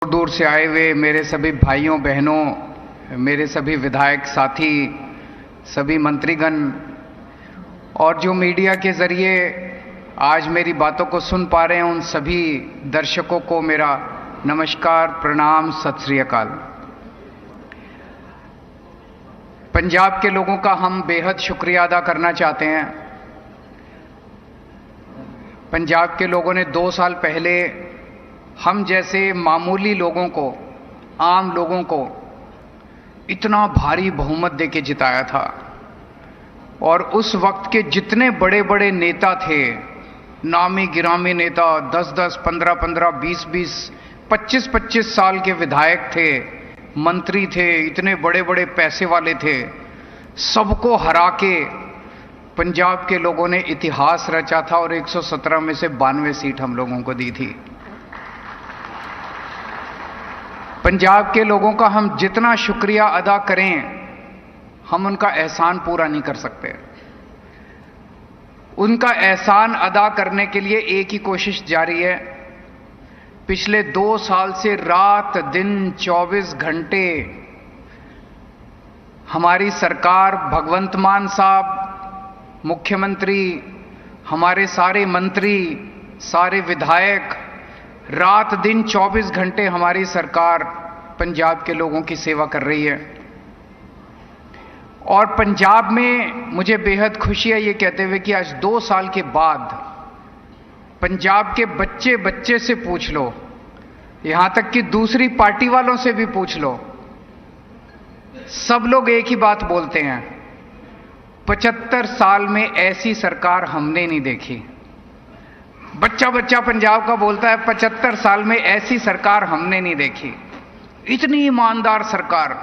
दूर से आए हुए मेरे सभी भाइयों बहनों, मेरे सभी विधायक साथी, सभी मंत्रीगण और जो मीडिया के जरिए आज मेरी बातों को सुन पा रहे हैं, उन सभी दर्शकों को मेरा नमस्कार, प्रणाम, सत श्री अकाल। पंजाब के लोगों का हम बेहद शुक्रिया अदा करना चाहते हैं। पंजाब के लोगों ने 2 साल पहले हम जैसे मामूली लोगों को, आम लोगों को इतना भारी बहुमत देके जिताया था। और उस वक्त के जितने बड़े बड़े नेता थे, नामी गिरामी नेता, 10-10, 15-15, 20-20, 25-25 साल के विधायक थे, मंत्री थे, इतने बड़े बड़े पैसे वाले थे, सबको हरा के पंजाब के लोगों ने इतिहास रचा था और 117 में से 92 सीट हम लोगों को दी थी। पंजाब के लोगों का हम जितना शुक्रिया अदा करें, हम उनका एहसान पूरा नहीं कर सकते। उनका एहसान अदा करने के लिए एक ही कोशिश जारी है। पिछले 2 साल से रात दिन 24 घंटे हमारी सरकार, भगवंत मान साहब मुख्यमंत्री, हमारे सारे मंत्री, सारे विधायक, रात दिन 24 घंटे हमारी सरकार पंजाब के लोगों की सेवा कर रही है। और पंजाब में मुझे बेहद खुशी है ये कहते हुए कि आज 2 साल के बाद पंजाब के बच्चे बच्चे से पूछ लो, यहां तक कि दूसरी पार्टी वालों से भी पूछ लो, सब लोग एक ही बात बोलते हैं, 75 साल में ऐसी सरकार हमने नहीं देखी। बच्चा बच्चा पंजाब का बोलता है 75 साल में ऐसी सरकार हमने नहीं देखी। इतनी ईमानदार सरकार,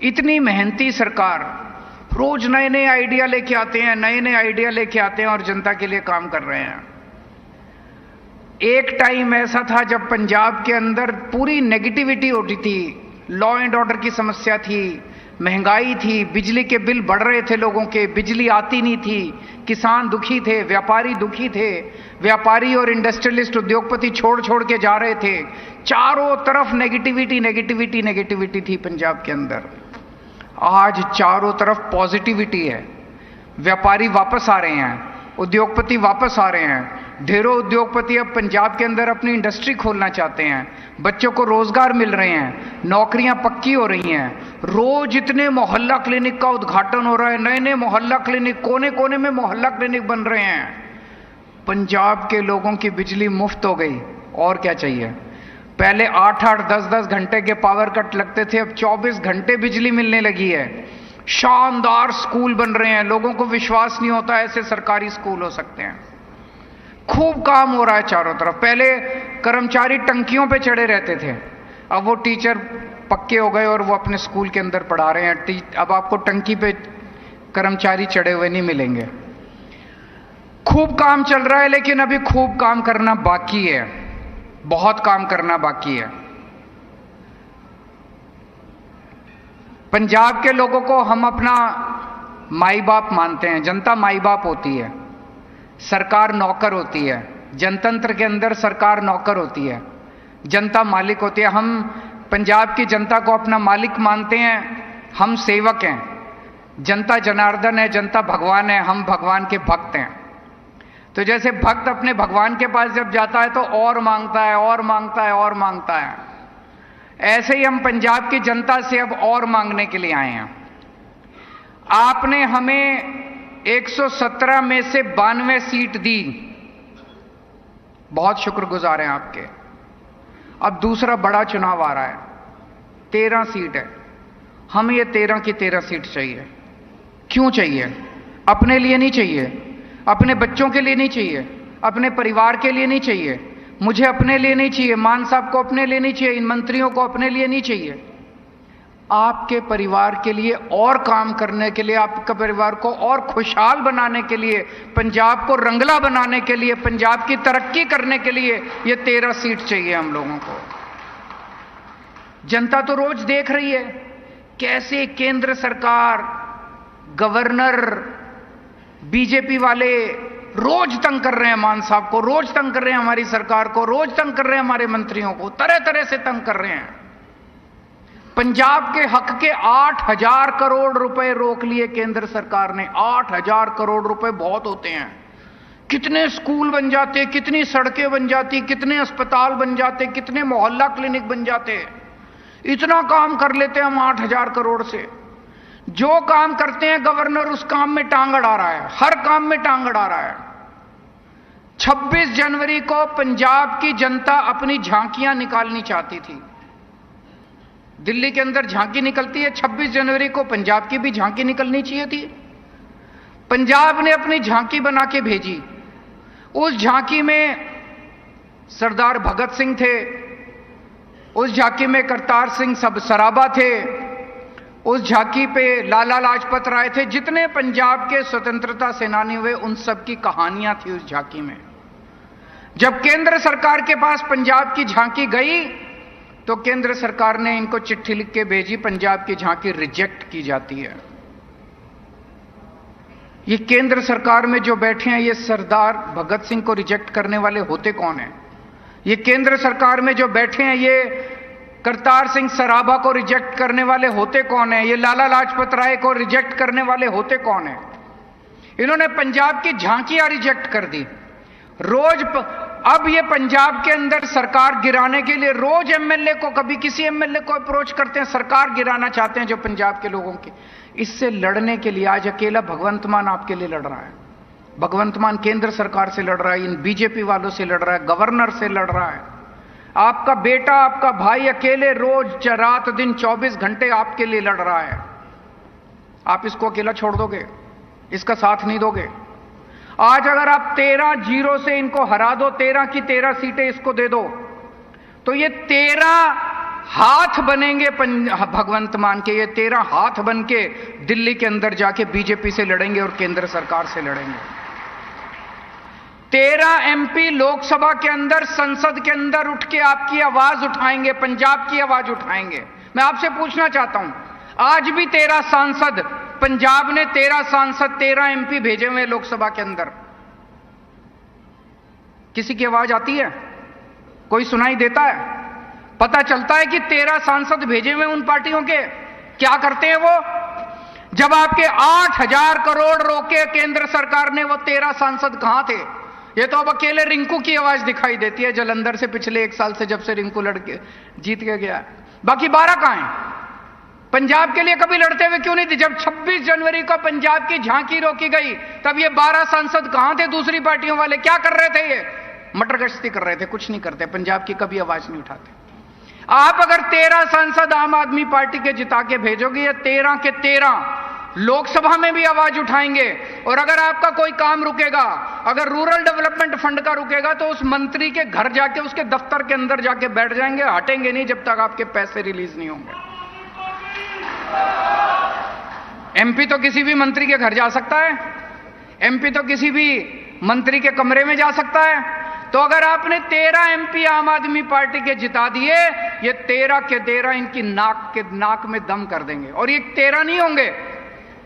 इतनी मेहनती सरकार, रोज नए नए आइडिया लेके आते हैं, नए नए आइडिया लेके आते हैं और जनता के लिए काम कर रहे हैं। एक टाइम ऐसा था जब पंजाब के अंदर पूरी नेगेटिविटी होती थी, लॉ एंड ऑर्डर की समस्या थी, महंगाई थी, बिजली के बिल बढ़ रहे थे लोगों के, बिजली आती नहीं थी, किसान दुखी थे, व्यापारी दुखी थे, व्यापारी और इंडस्ट्रियलिस्ट उद्योगपति छोड़ छोड़ के जा रहे थे। चारों तरफ नेगेटिविटी नेगेटिविटी नेगेटिविटी थी पंजाब के अंदर। आज चारों तरफ पॉजिटिविटी है। व्यापारी वापस आ रहे हैं, उद्योगपति वापस आ रहे हैं। ढेरों उद्योगपति अब पंजाब के अंदर अपनी इंडस्ट्री खोलना चाहते हैं, बच्चों को रोजगार मिल रहे हैं, नौकरियां पक्की हो रही हैं। रोज इतने मोहल्ला क्लिनिक का उद्घाटन हो रहा है, नए नए मोहल्ला क्लिनिक, कोने कोने में मोहल्ला क्लिनिक बन रहे हैं। पंजाब के लोगों की बिजली मुफ्त हो गई, और क्या चाहिए। पहले 8-8, 10-10 घंटे के पावर कट लगते थे, अब 24 घंटे बिजली मिलने लगी है। शानदार स्कूल बन रहे हैं, लोगों को विश्वास नहीं होता ऐसे सरकारी स्कूल हो सकते हैं। खूब काम हो रहा है चारों तरफ। पहले कर्मचारी टंकियों पे चढ़े रहते थे, अब वो टीचर पक्के हो गए और वो अपने स्कूल के अंदर पढ़ा रहे हैं। अब आपको टंकी पे कर्मचारी चढ़े हुए नहीं मिलेंगे। खूब काम चल रहा है, लेकिन अभी खूब काम करना बाकी है, बहुत काम करना बाकी है। पंजाब के लोगों को हम अपना माई बाप मानते हैं। जनता माई बाप होती है, सरकार नौकर होती है। जनतंत्र के अंदर सरकार नौकर होती है, जनता मालिक होती है। हम पंजाब की जनता को अपना मालिक मानते हैं, हम सेवक हैं। जनता जनार्दन है, जनता भगवान है, हम भगवान के भक्त हैं। तो जैसे भक्त अपने भगवान के पास जब जाता है तो और मांगता है, और मांगता है, और मांगता है, ऐसे ही हम पंजाब की जनता से अब और मांगने के लिए आए हैं। आपने हमें 117 में से 92 सीट दी, बहुत शुक्रगुजार हैं आपके। अब दूसरा बड़ा चुनाव आ रहा है, 13 सीट है। हमें ये 13 की 13 सीट चाहिए। क्यों चाहिए? अपने लिए नहीं चाहिए, अपने बच्चों के लिए नहीं चाहिए, अपने परिवार के लिए नहीं चाहिए, मुझे अपने लिए नहीं चाहिए, मान साहब को अपने लिए नहीं चाहिए, इन मंत्रियों को अपने लिए नहीं चाहिए। आपके परिवार के लिए और काम करने के लिए, आपके परिवार को और खुशहाल बनाने के लिए, पंजाब को रंगला बनाने के लिए, पंजाब की तरक्की करने के लिए ये 13 सीट चाहिए हम लोगों को। जनता तो रोज देख रही है कैसे केंद्र सरकार, गवर्नर, बीजेपी वाले रोज तंग कर रहे हैं मान साहब को, रोज तंग कर रहे हैं हमारी सरकार को, रोज तंग कर रहे हैं हमारे मंत्रियों को, तरह तरह से तंग कर रहे हैं। पंजाब के हक के 8,000 करोड़ रुपए रोक लिए केंद्र सरकार ने। 8,000 करोड़ रुपए बहुत होते हैं। कितने स्कूल बन जाते, कितनी सड़कें बन जाती, कितने अस्पताल बन जाते, कितने मोहल्ला क्लिनिक बन जाते। इतना काम कर लेते हैं हम 8,000 करोड़ से। जो काम करते हैं गवर्नर उस काम में टांग अड़ा रहा है, हर काम में टांग अड़ा रहा है। 26 जनवरी को पंजाब की जनता अपनी झांकियां निकालनी चाहती थी। दिल्ली के अंदर झांकी निकलती है, 26 जनवरी को पंजाब की भी झांकी निकलनी चाहिए थी। पंजाब ने अपनी झांकी बना के भेजी। उस झांकी में सरदार भगत सिंह थे, उस झांकी में करतार सिंह सराबा थे, उस झांकी पे लाला लाजपत राय थे। जितने पंजाब के स्वतंत्रता सेनानी हुए उन सब की कहानियां थी उस झांकी में। जब केंद्र सरकार के पास पंजाब की झांकी गई तो केंद्र सरकार ने इनको चिट्ठी लिख के भेजी, पंजाब की झांकी रिजेक्ट की जाती है। ये केंद्र सरकार में जो बैठे हैं ये सरदार भगत सिंह को रिजेक्ट करने वाले होते कौन हैं? ये केंद्र सरकार में जो बैठे हैं ये करतार सिंह सराभा को रिजेक्ट करने वाले होते कौन हैं? ये लाला लाजपत राय को रिजेक्ट करने वाले होते कौन हैं? इन्होंने पंजाब की झांकियां रिजेक्ट कर दी। अब ये पंजाब के अंदर सरकार गिराने के लिए रोज एमएलए को, कभी किसी एमएलए को अप्रोच करते हैं, सरकार गिराना चाहते हैं जो पंजाब के लोगों की। इससे लड़ने के लिए आज अकेला भगवंत मान आपके लिए लड़ रहा है। भगवंत मान केंद्र सरकार से लड़ रहा है, इन बीजेपी वालों से लड़ रहा है, गवर्नर से लड़ रहा है। आपका बेटा, आपका भाई अकेले रोज रात दिन 24 घंटे आपके लिए लड़ रहा है। आप इसको अकेला छोड़ दोगे? इसका साथ नहीं दोगे? आज अगर आप 13-0 से इनको हरा दो, 13 की 13 सीटें इसको दे दो, तो ये 13 हाथ बनेंगे भगवंत मान के। ये 13 हाथ बन के दिल्ली के अंदर जाके बीजेपी से लड़ेंगे और केंद्र सरकार से लड़ेंगे। 13 एमपी लोकसभा के अंदर, संसद के अंदर उठ के आपकी आवाज उठाएंगे, पंजाब की आवाज उठाएंगे। मैं आपसे पूछना चाहता हूं, आज भी 13 सांसद, पंजाब ने 13 सांसद, 13 एमपी भेजे हुए लोकसभा के अंदर। किसी की आवाज आती है? कोई सुनाई देता है? पता चलता है कि 13 सांसद भेजे हुए उन पार्टियों के क्या करते हैं वो? जब आपके 8,000 करोड़ रोके केंद्र सरकार ने, वो 13 सांसद कहां थे? ये तो अब अकेले रिंकू की आवाज दिखाई देती है जलंधर से, पिछले 1 साल से जब से रिंकू लड़के जीत के गया। बाकी 12 कहां हैं? पंजाब के लिए कभी लड़ते हुए क्यों नहीं थे? जब 26 जनवरी को पंजाब की झांकी रोकी गई तब ये 12 सांसद कहां थे? दूसरी पार्टियों वाले क्या कर रहे थे? ये मटर गश्ती कर रहे थे, कुछ नहीं करते, पंजाब की कभी आवाज नहीं उठाते। आप अगर 13 सांसद आम आदमी पार्टी के जिता के भेजोगे, ये 13 के 13 लोकसभा में भी आवाज उठाएंगे। और अगर आपका कोई काम रुकेगा, अगर रूरल डेवलपमेंट फंड का रुकेगा, तो उस मंत्री के घर जाके, उसके दफ्तर के अंदर जाके बैठ जाएंगे, हटेंगे नहीं जब तक आपके पैसे रिलीज नहीं होंगे। एमपी तो किसी भी मंत्री के घर जा सकता है, एमपी तो किसी भी मंत्री के कमरे में जा सकता है। तो अगर आपने 13 एमपी आम आदमी पार्टी के जिता दिए, ये 13 के 13 इनकी नाक में दम कर देंगे। और ये 13 नहीं होंगे,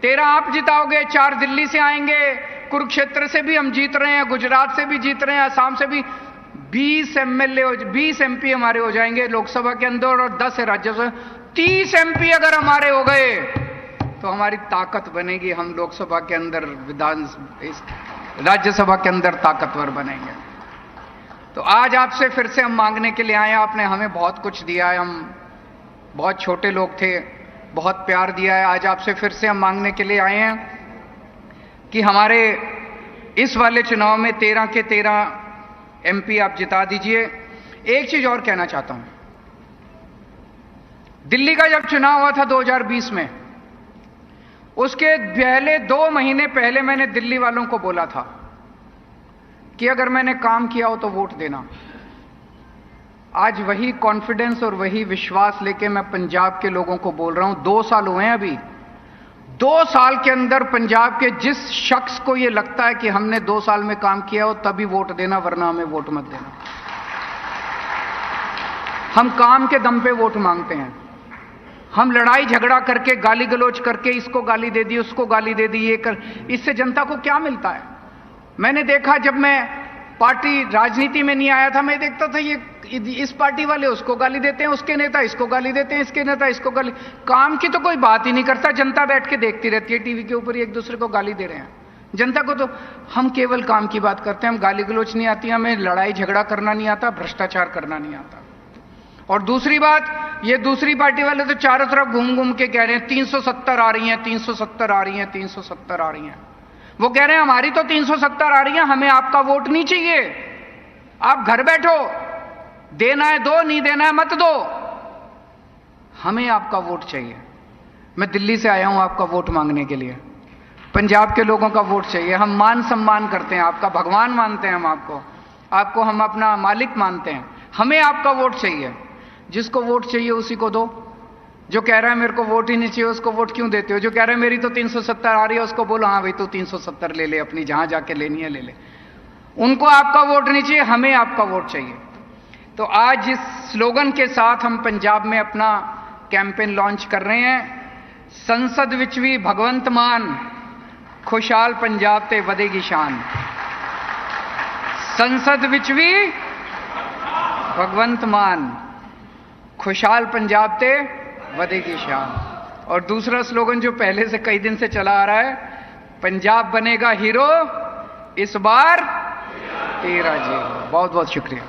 13 आप जिताओगे, 4 दिल्ली से आएंगे, कुरुक्षेत्र से भी हम जीत रहे हैं, गुजरात से भी जीत रहे हैं, असम से भी 20 एमएलए, 20 एमपी हमारे हो जाएंगे लोकसभा के अंदर, और 10 राज्यसभा, 30 एमपी अगर हमारे हो गए तो हमारी ताकत बनेगी। हम लोकसभा के अंदर, राज्यसभा के अंदर ताकतवर बनेंगे। तो आज आपसे फिर से हम मांगने के लिए आए हैं। आपने हमें बहुत कुछ दिया है, हम बहुत छोटे लोग थे, बहुत प्यार दिया है। आज आपसे फिर से हम मांगने के लिए आए हैं कि हमारे इस वाले चुनाव में 13 के 13 एमपी आप जिता दीजिए। एक चीज और कहना चाहता हूं, दिल्ली का जब चुनाव हुआ था 2020 में, उसके पहले 2 महीने पहले मैंने दिल्ली वालों को बोला था कि अगर मैंने काम किया हो तो वोट देना। आज वही कॉन्फिडेंस और वही विश्वास लेके मैं पंजाब के लोगों को बोल रहा हूं। 2 साल हुए हैं अभी, 2 साल के अंदर पंजाब के जिस शख्स को यह लगता है कि हमने 2 साल में काम किया हो तभी वोट देना, वरना हमें वोट मत देना। हम काम के दम पे वोट मांगते हैं। हम लड़ाई झगड़ा करके, गाली गलौज करके, इसको गाली दे दी, उसको गाली दे दी, ये कर, इससे जनता को क्या मिलता है? मैंने देखा, जब मैं पार्टी राजनीति में नहीं आया था, मैं देखता था ये इस पार्टी वाले उसको गाली देते हैं, उसके नेता इसको गाली देते हैं, इसके नेता इसको गाली, काम की तो कोई बात ही नहीं करता। जनता बैठ के देखती रहती है टीवी के ऊपर, एक दूसरे को गाली दे रहे हैं। जनता को तो हम केवल काम की बात करते हैं, हम गाली गलोच नहीं आती, हमें लड़ाई झगड़ा करना नहीं आता, भ्रष्टाचार करना नहीं आता। और दूसरी बात, ये दूसरी पार्टी वाले तो चारों तरफ घूम घूम के कह रहे हैं 370 आ रही हैं, 370 आ रही हैं, 370 आ रही हैं। वो कह रहे हैं हमारी तो 370 आ रही हैं, हमें आपका वोट नहीं चाहिए, आप घर बैठो, देना है दो, नहीं देना है मत दो, हमें आपका वोट चाहिए। मैं दिल्ली से आया हूं आपका वोट मांगने के लिए, पंजाब के लोगों का वोट चाहिए। हम मान सम्मान करते हैं, आपका भगवान मानते हैं हम आपको हम अपना मालिक मानते हैं, हमें आपका वोट चाहिए। जिसको वोट चाहिए उसी को दो। जो कह रहा है मेरे को वोट ही नहीं चाहिए, उसको वोट क्यों देते हो? जो कह रहा है मेरी तो 370 आ रही है, उसको बोलो हाँ भाई तू 370 ले ले, अपनी जहां जाके लेनी है ले ले। उनको आपका वोट नहीं चाहिए, हमें आपका वोट चाहिए। तो आज इस स्लोगन के साथ हम पंजाब में अपना कैंपेन लॉन्च कर रहे हैं, संसद विच भी भगवंत मान, खुशहाल पंजाब ते वधेगी शान। संसद विच भी भगवंत मान, खुशहाल पंजाब ते वधेगी शान। और दूसरा स्लोगन जो पहले से कई दिन से चला आ रहा है, पंजाब बनेगा हीरो, इस बार तेरा जीरो। बहुत बहुत शुक्रिया।